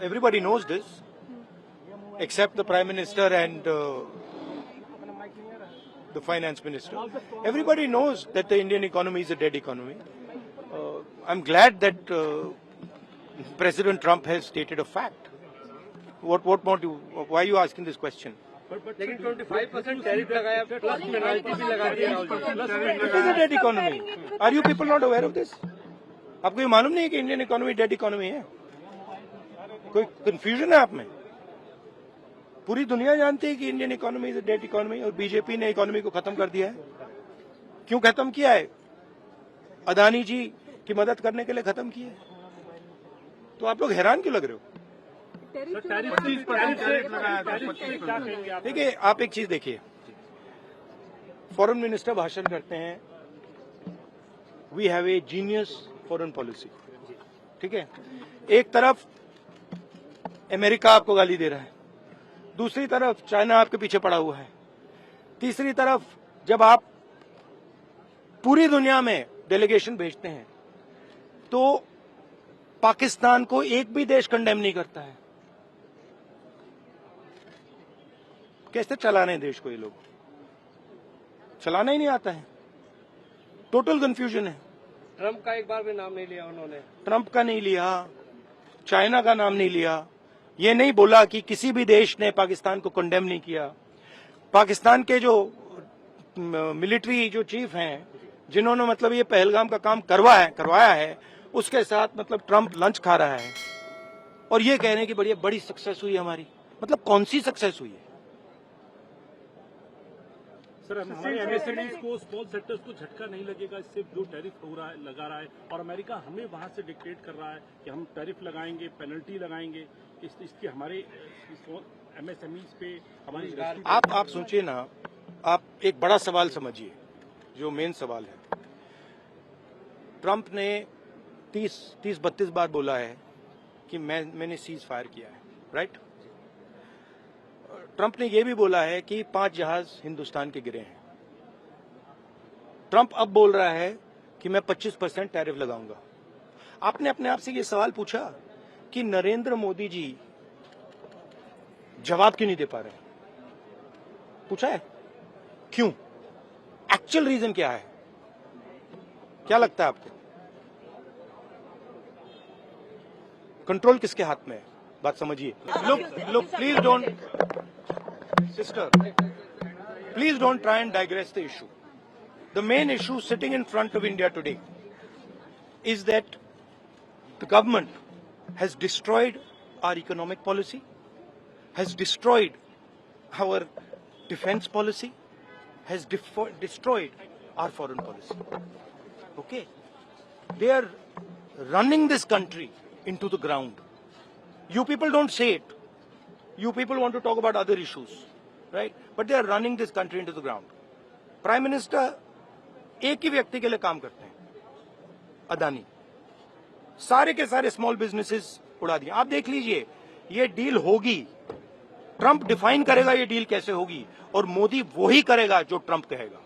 everybody knows this, except the Prime Minister and the Finance Minister. Everybody knows that the Indian economy is a dead economy. I'm glad that President Trump has stated a fact. What more do? Why are you asking this question? लेकिन 25% tariff लगाया plus penalty भी लगा दी है। It is a dead economy. Are you people not aware of this? आपको ये मालूम नहीं है कि इंडियन इकोनॉमी डेड इकोनॉमी है? कोई कंफ्यूजन है आप में? पूरी दुनिया जानती है कि Indian economy is a dead economy और बीजेपी ने इकोनॉमी को खत्म कर दिया है। क्यों खत्म किया है? अदानी जी की मदद करने के लिए खत्म किया है। तो आप लोग हैरान क्यों लग रहे हो? देखिए, आप एक चीज देखिए, फॉरेन मिनिस्टर भाषण करते हैं, we have a genius foreign policy, ठीक है। एक तरफ अमेरिका आपको गाली दे रहा है, दूसरी तरफ चाइना आपके पीछे पड़ा हुआ है, तीसरी तरफ जब आप पूरी दुनिया में डेलीगेशन भेजते हैं तो पाकिस्तान को एक भी देश कंडेम नहीं करता है। कैसे चलाने देश को? ये लोग चलाना ही नहीं आता है। टोटल कंफ्यूजन है। ट्रंप का एक बार भी नाम नहीं लिया उन्होंने। ट्रंप का नहीं लिया, चाइना का नाम नहीं लिया, ये नहीं बोला कि किसी भी देश ने पाकिस्तान को कंडेम नहीं किया। पाकिस्तान के जो मिलिट्री जो चीफ हैं, जिन्होंने मतलब ये पहलगाम का काम करवाया है, उसके साथ मतलब ट्रंप लंच खा रहा है और ये कह रहे हैं कि बड़ी सक्सेस हुई हमारी। मतलब कौन सी सक्सेस हुई है? सर, हमारे एमएसएमईज को, स्मॉल सेक्टर्स को झटका नहीं लगेगा इससे जो टैरिफ हो रहा है, लगा रहा है, और अमेरिका हमें वहां से डिक्टेट कर रहा है कि हम टैरिफ लगाएंगे, पेनल्टी लगाएंगे, इसकी हमारे एमएसएमईज पे हमारी। आप सोचिए ना, आप एक बड़ा सवाल समझिए, जो मेन सवाल है। ट्रंप ने 30-32 बार बोला है कि मैंने सीज फायर किया है, राइट। ट्रंप ने यह भी बोला है कि 5 जहाज हिंदुस्तान के गिरे हैं। ट्रंप अब बोल रहा है कि मैं 25% टैरिफ लगाऊंगा। आपने अपने आप से यह सवाल पूछा कि नरेंद्र मोदी जी जवाब क्यों नहीं दे पा रहे? पूछा है क्यों? एक्चुअल रीजन क्या है? क्या लगता है आपको? कंट्रोल किसके हाथ में है? बात समझिए। Look, please don't, sister, please don't try and digress the issue. The main issue sitting in front of India today is that the government has destroyed our economic policy, has destroyed our defense policy, has destroyed our foreign policy. Okay? They are running this country into the ground. You people don't say it. You people want to talk about other issues, right? But they are running this country into the ground. Prime Minister एक ही व्यक्ति के लिए काम करते हैं, अदानी। सारे के सारे स्मॉल बिजनेसेस उड़ा दिए। आप देख लीजिए, ये डील होगी, ट्रंप डिफाइन करेगा ये डील कैसे होगी, और मोदी वो ही करेगा जो ट्रंप कहेगा।